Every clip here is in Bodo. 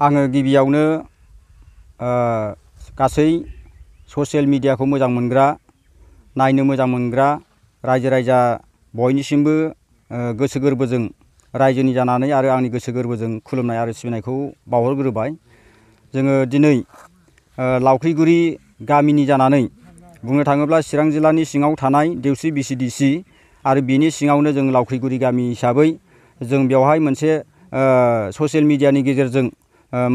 आङो गिबियावनो गासै ससियेल मिडियाखौ मोजां मोनग्रा नायनो मोजां मोनग्रा रायजो राजा बयनिसिमबो गोसो गोरबोजों रायजोनि जानानै आरो आंनि गोसो गोरबोजों खुलुमनाय आरो सिबिनायखौ बावहरग्रोबाय। जोङो दिनै लावख्रिगुरि गामिनि जानानै बुंनो थाङोब्ला चिरां जिल्लानि सिङाव थानाय देवस्रि VCDC आरो बिनि सिङावनो जों लावख्रिगुरि गामि हिसाबै जों बेवहाय मोनसे ससियेल मिडियानि गेजेरजों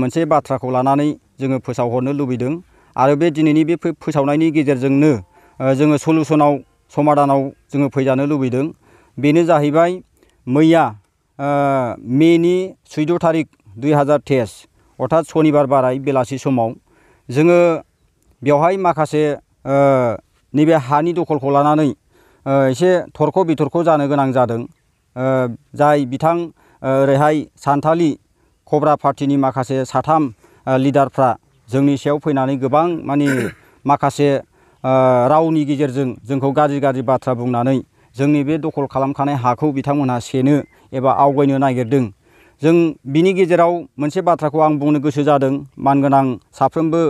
मोनसे बाथ्राखौ लानानै जोङो फोसावहरनो लुबैदों आरो बे दिनैनि बे फोसावनायनि गेजेरजोंनो जोङो सलुसनाव समाधानाव जोङो फैजानो लुबैदों। बेनो जाहैबाय मैया मेनि 14 थारिख 2023 अर्थात सनिबार बाराय बेलासि समाव जोङो बेवहाय माखासे नैबे हानि दखलखौ लानानै एसे थरख' बिथरख' जानो गोनां जादों। जाय बिथां ओरैहाय सानथालि कब्रा पार्टिनि माखासे साथाम लिडारफ्रा जोंनि सायाव फैनानै गोबां माने माखासे रावनि गेजेरजों जोंखौ गाज्रि गाज्रि बाथ्रा बुंनानै जोंनि बे दखल खालामखानाय हाखौ बिथांमोनहा सेनो एबा आवगायनो नागिरदों। जों बिनि गेजेराव मोनसे बाथ्राखौ आं बुंनो गोसो जादों। मानगोनां साफ्रोमबो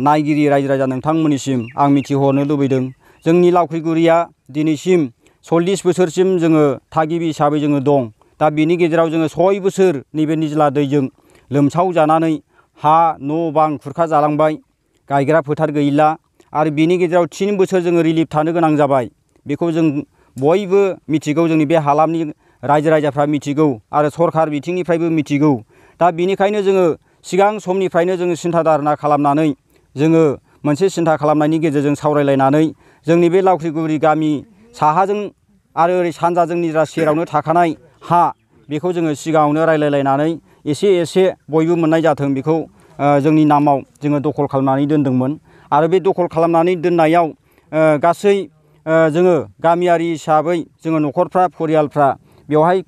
नायगिरि रायजो राजा नोंथांमोननिसिम आं मिथिहरनो लुबैदों। जोंनि लावख्रिगुरिया दिनैसिम 40 बोसोरसिम जोङो थागिबि हिसाबै जोङो दं। दा बिनि गेजेराव जोङो 6 बोसोर नैबे निज्ला दैजों लोमसाव जानानै हा न' बां खुरखा जालांबाय। गायग्रा फोथार गैला आरो बिनि गेजेराव 3 बोसोर जोङो रिलिफ थानो गोनां जाबाय। बेखौ जों बयबो मिथिगौ, जोंनि बे हालामनि रायजो राजाफ्रा मिथिगौ आरो सरखार बिथिंनिफ्रायबो मिथिगौ। दा बिनिखायनो जोङो सिगां समनिफ्रायनो जोङो सिन्था धारना खालामनानै जोङो मोनसे सिन्था खालामनायनि गेजेरजों सावरायलायनानै जोंनि बे लावख्रिगुरि गामि साहाजों आरो ओरै सानजाजों निजा सेरावनो थाखानाय हा बेखौ जोङो सिगाङावनो रायलायलायनानै एसे एसे बयबो मोननाय जाथों बेखौ जोंनि नामाव जोङो दखल खालामनानै दोनदोंमोन। आरो बे दखल खालामनानै दोननायाव गासै जोङो गामियारि हिसाबै जोङो न'खरफ्रा परियालफ्रा बेवहाय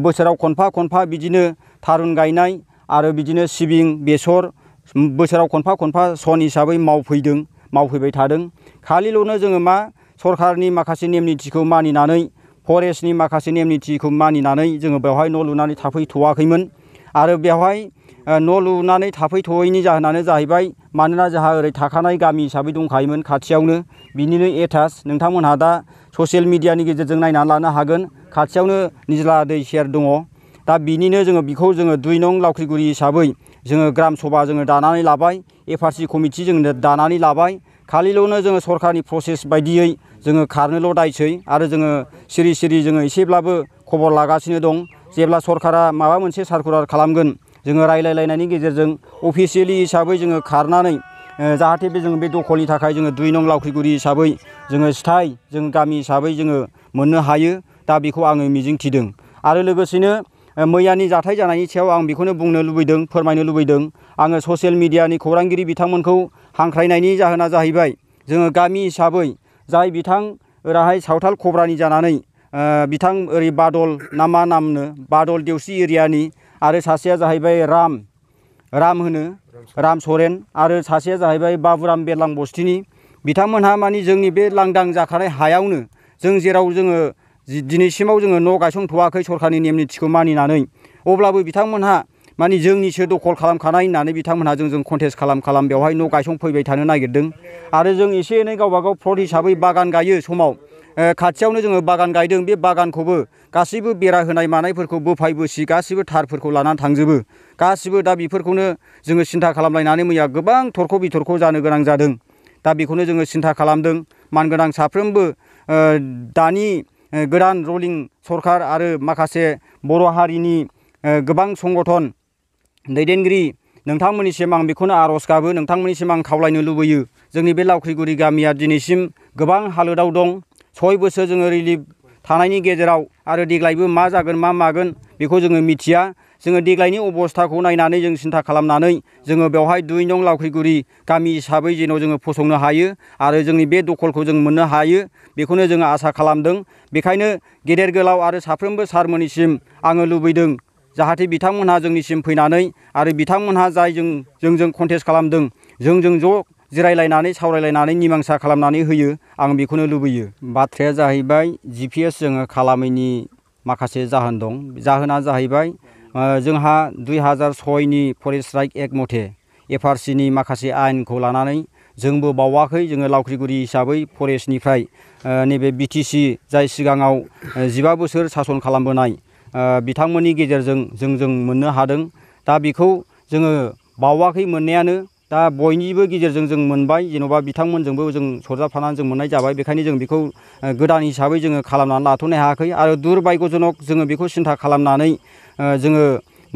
बोसोराव खनफा खनफा बिदिनो थारुन गायनाय आरो बिदिनो सिबिं बेसर बोसोराव खनफा खनफा सन हिसाबै मावफैबाय थादों। खालिल'नो जोङो मा सरखारनि माखासे नेम निथिखौ मानिनानै फरेस्टनि माखासे नेम निथिखौ मानिनानै जोङो बेवहाय न' लुनानै थाफैथ'वाखैमोन। आरो बेवहाय न' लुनानै थाफैथ'यैनि जाहोनानो जाहैबाय मानोना जोंहा ओरै थाखानाय गामि हिसाबै दंखायोमोन खाथियावनो, बिनिनो एटाच नोंथांमोनहा दा ससियेल मिडियानि गेजेरजों नायनानै लानो हागोन। खाथियावनो निज्ला दै सेर दङ। दा बिनिनो जोङो बेखौ जोङो 2 नं लावख्रिगुरि हिसाबै जोङो ग्राम सभा जोङो दानानै लाबाय, FRC कमिटि जोङो दानानै लाबाय। खालिल'नो जोङो सरखारनि प्रसेस बायदियै जोङो खारनोल' दायसै आरो जोङो सिरि सिरि जोङो एसेब्लाबो खबर लागासिनो दं। जेब्ला सरकारा माबा मोनसे सार्कुलार खालामगोन जोङो रायलायलायनायनि गेजेरजों अफिसियेलि हिसाबै जोङो खारनानै जाहाथे जोङो बे दखलनि थाखाय जोङो 2 नं लावख्रिगुरि हिसाबै जोङो स्थाय जों गामि हिसाबै जोङो मोननो हायो। दा बेखौ आङो मिजिंथिदों। आरो लोगोसेनो मैयानि जाथाय जानायनि सायाव आं बेखौनो बुंनो लुबैदों, फोरमायनो लुबैदों। आङो ससियेल मिडियानि खौरांगिरि बिथांमोनखौ हांख्रायनायनि जाहोना जाहैबाय जोङो गामि हिसाबै जाय बिथां ओरैहाय सावथाल कब्रानि जानानै बिथां ओरै बादल ना मा नामनो बादल देवस्रि एरियानि आरो सासेया जाहैबाय राम सरेन आरो सासेया जाहैबाय बाबुराम बेरलां बस्तिनि। बिथांमोनहा मानि जोंनि बे लांदां जाखानाय हायावनो जों जेराव जोङो दिनैसिमाव जोङो न' गायसनथ'वाखै सरखारनि नेम निथिखौ मानिनानै, अब्लाबो बिथांमोनहा मानि जोंनिसो दखल खालामखानाय होननानै बिथांमोनहा जोंजों कन्टेस्ट खालाम बेवहाय न' गायसंफैबाय थानो नागिरदों। आरो जों एसे एनै गावबागाव प्लट हिसाबै बागान गायो समाव खाथियावनो जोङो बागान गायदों। बे बागानखौबो गासैबो बेरा होनाय मानायफोरखौ बोफाय बोसि गासैबो थारफोरखौ लानानै थांजोबो गासिबो। दा बेफोरखौनो जोङो सिन्था खालामलायनानै मैया गोबां थरख' बिथरख' जानो गोनां जादों। दा बेखौनो जोङो सिन्था खालामदों। मानगोनां साफ्रोमबो दानि गोदान रलिं सरखार आरो माखासे बर' हारिनि गोबां संगठन दैदेनगिरि नोंथांमोननिसिम आं बेखौनो आर'ज गाबो, नोंथांमोननिसिम आं खावलायनो लुबैयो। जोंनि बे लावख्रिगुरि गामिया दिनैसिम गोबां हालोदाव दं। 6 बोसोर जोङो रिलिफ थानायनि गेजेराव आरो देग्लायबो मा जागोन मा मागोन बेखौ जोङो मिथिया। जोङो देग्लायनि अबस्थाखौ नायनानै जों सिन्था खालामनानै जोङो बेवहाय 2 नं लावख्रिगुरि गामि हिसाबै जेन' जोङो फसंनो हायो आरो जोंनि बे दखलखौ जों मोननो हायो बेखौनो जोङो आसा खालामदों। बेखायनो गेदेर गोलाव आरो साफ्रोमबो सारमोननिसिम आङो लुबैदों जाहाथे बिथांमोनहा जोंनिसिम फैनानै आरो बिथांमोनहा जाय जोंजों कन्टेस्ट खालामदों जोंजों ज' जिरायलायनानै सावरायलायनानै मिमांसा खालामनानै होयो, आं बेखौनो लुबैयो। बाथ्राया जाहैबाय GPS जोङो खालामैनि माखासे जाहोन दं। जाहोना जाहैबाय जोंहा 2006नि फरेस्ट राइट एक्ट मथे FRCनि माखासे आयेनखौ लानानै जोंबो बावाखै जोङो लावख्रिगुरि हिसाबै फरेस्टनिफ्राय नैबे BTC जाय सिगाङाव 15 बोसोर सासन खालामबोनाय बिथांमोननि गेजेरजों जों मोननो हादों। दा बेखौ जोङो बावाखै मोननायानो दा बयनिबो गेजेरजों जों मोनबाय जेन'बा बिथांमोनजोंबो जों सरजाबफानानै जों मोननाय जाबाय। बेखायनो जों बेखौ गोदान हिसाबै जोङो खालामनानै लाथ'नो हायाखै आरो दुरभाग्यजनक जोङो बेखौ सिन्था खालामनानै जोङो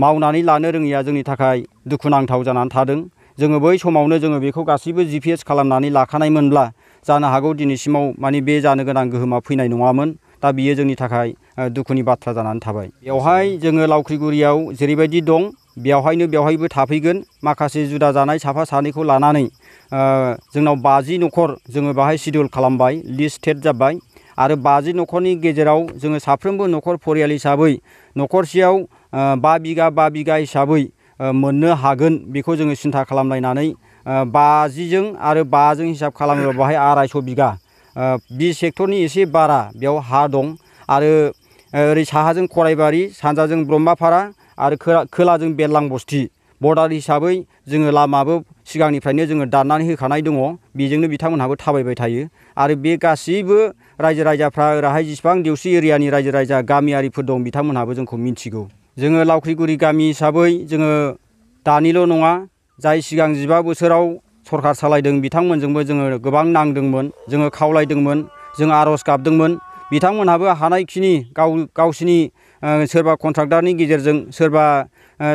मावनानै लानो रोङिया जोंनि थाखाय दुखुनांथाव जानानै थादों। जोङो बै समावनो जोङो बेखौ गासैबो GPS खालामनानै लाखानायमोनब्ला जानो हागौ दिनैसिमाव माने बे जानो गोनां गोहोमा फैनाय नङामोन। दा बियो जोंनि थाखाय दुखुनि बाथ्रा जानानै थाबाय। बेवहाय जोङो लावख्रिगुरियाव जेरैबायदि दं बेवहायबो थाफैगोन। माखासे जुदा जानाय साफा सानैखौ लानानै जोंनाव 50 न'खर जोङो बाहाय सिडिउल खालामबाय, लिस्टेड जाबाय आरो 50 न'खरनि गेजेराव जोङो साफ्रोमबो न'खर फरियाल हिसाबै न'खरसेयाव 5 बिगा हिसाबै मोननो हागोन बेखौ जोङो सिन्था खालामलायनानै 50जों आरो 5जों हिसाब खालामोबा बाहाय 250 बिगा बि सेक्टरनि एसे बारा बेयाव हा दं आरो ओरै साहाजों खराइबारि, सानजाजों ब्रह्मापारा आरो खोलाजों बेरलां बस्ति बर्डार हिसाबै जोङो लामाबो सिगांनिफ्रायनो जोङो दाननानै होखानाय दङ। बेजोंनो बिथांमोनहाबो थाबायबाय थायो आरो बे गासैबो रायजो राजाफ्रा ओरैहाय जेसेबां देवसि एरियानि रायजो राजा गामियारिफोर दं बिथांमोनहाबो जोंखौ मिथिगौ। जोङो लावख्रिगुरि गामि हिसाबै जोङो दानिल' नङा जाय सिगां 15 बोसोराव सरखार सालायदों बिथांमोनजोंबो जोङो गोबां नांदोंमोन, जोङो खावलायदोंमोन, जों आर'ज गाबदोंमोन। बिथांमोनहाबो हानायखिनि गावसिनि सोरबा कन्ट्राक्टरनि गेजेरजों सोरबा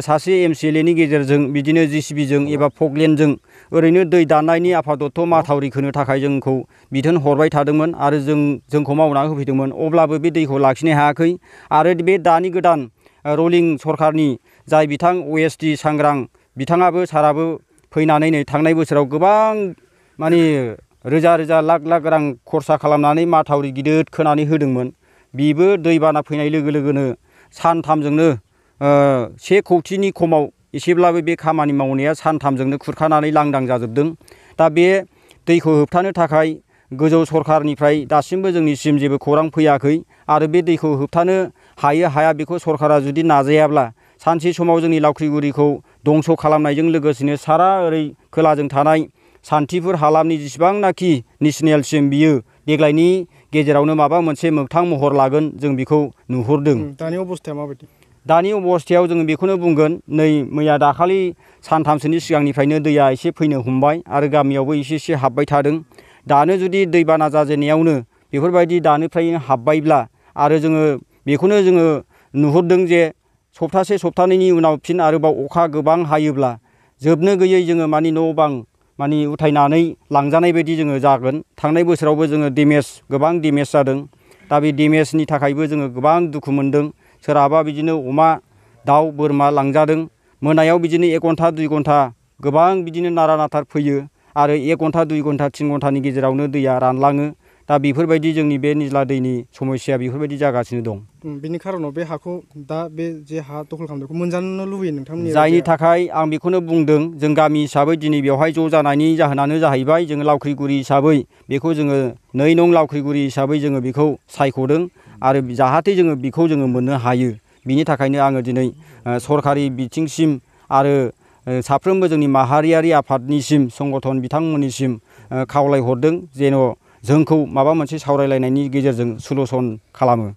सासे MCLAनि गेजेरजों बिदिनो JCBजों एबा फकलेनजों ओरैनो दै दाननायनि आफादत्त माथावरि खोनो थाखाय जोंखौ बिथोन हरबाय थादोंमोन आरो जोंखौ मावना होफैदोंमोन। अब्लाबो बे दैखौ लाखिनो हायाखै आरो बे दानि गोदान रलिं सरखारनि जाय बिथां OSD सांग्रां बिथाङाबो साराबो फैनानै नै थांनाय बोसोराव गोबां माने रोजा लाख रां खरसा खालामनानै माथावरि गिदिर खोनानै होदोंमोन। बेबो दैबाना फैनाय लोगो लोगोनो सानथामजोंनो 1 कौटिनि खमाव एसेब्लाबो बे खामानि मावनाया सानथामजोंनो खुरखानानै लांदां जाजोबदों। दा बे दैखौ होबथानो थाखाय गोजौ सरखारनिफ्राय दासिमबो जोंनिसिम जेबो खौरां फैयाखै आरो बे दैखौ होबथानो हायो हाया बेखौ सरखारा जुदि नाजायाब्ला सानसे समाव जोंनि लावख्रिगुरिखौ दंस' खालामनायजों लोगोसेनो सारा ओरै खोलाजों थानाय सान्थिफुर हालामनि जेसेबांनाखि नेसनेलसिम बियो देग्लायनि गेजेरावनो माबा मोनसे मोगथां महर लागोन जों बेखौ नुहुरदों। दानि अबस्थाया माबायदि? दानि अबस्थायाव जोङो बेखौनो बुंगोन नै मैया दाखालि सानथामसोनि सिगांनिफ्रायनो दैया एसे फैनो हमबाय आरो गामियावबो एसे हाबबाय थादों। दानो जुदि दैबाना जाजेननायावनो बेफोरबायदि दानिफ्रायनो हाबबायब्ला आरो जोङो बेखौनो जोङो नुहुरदों जे सप्तानैनि उनाव फिन आरोबाव अखा गोबां हायोब्ला जोबनो गैयै जोङो मानि न' बां मानि उथायनानै लांजानाय बायदि जोङो जागोन। थांनाय बोसोरावबो जोङो गोबां डेमेज जादों। दा बे डेमेजनि थाखायबो जोङो गोबां दुखु मोनदों। सोरहाबा बिदिनो अमा दाउ बोरमा लांजादों। मोनायाव बिदिनो 1 घन्टा 2 घन्टा गोबां बिदिनो नारा नाथार फैयो आरो 1 घन्टा 2 घन्टा 3 घन्टानि गेजेरावनो दैया रानलाङो। दा बेफोरबायदि जोंनि बे निज्ला दैनि समस्या बेफोरबायदि जागासिनो दं। बेनि खारनाव बे हाखौ दा बे जे हा दखल खालामनायखौ मोनजानो लुबैयो नोंथांमोननि जायनि थाखाय आं बेखौनो बुंदों जों गामि हिसाबै दिनै बेवहाय ज' जानायनि जाहोनानो जाहैबाय जोङो लावख्रिगुरि हिसाबै बेखौ जोङो 2 नं लावख्रिगुरि हिसाबै जोङो बेखौ सायख'दों आरो जाहाथे जोङो बेखौ जोङो मोननो हायो। बिनि थाखायनो आङो दिनै सरखारि बिथिंसिम आरो साफ्रोमबो जोंनि माहारियारि आफादनिसिम संगठन बिथांमोननिसिम खावलायहरदों जेन' जोंखौ माबा मोनसे सावरायलायनायनि गेजेरजों सलुसन खालामो।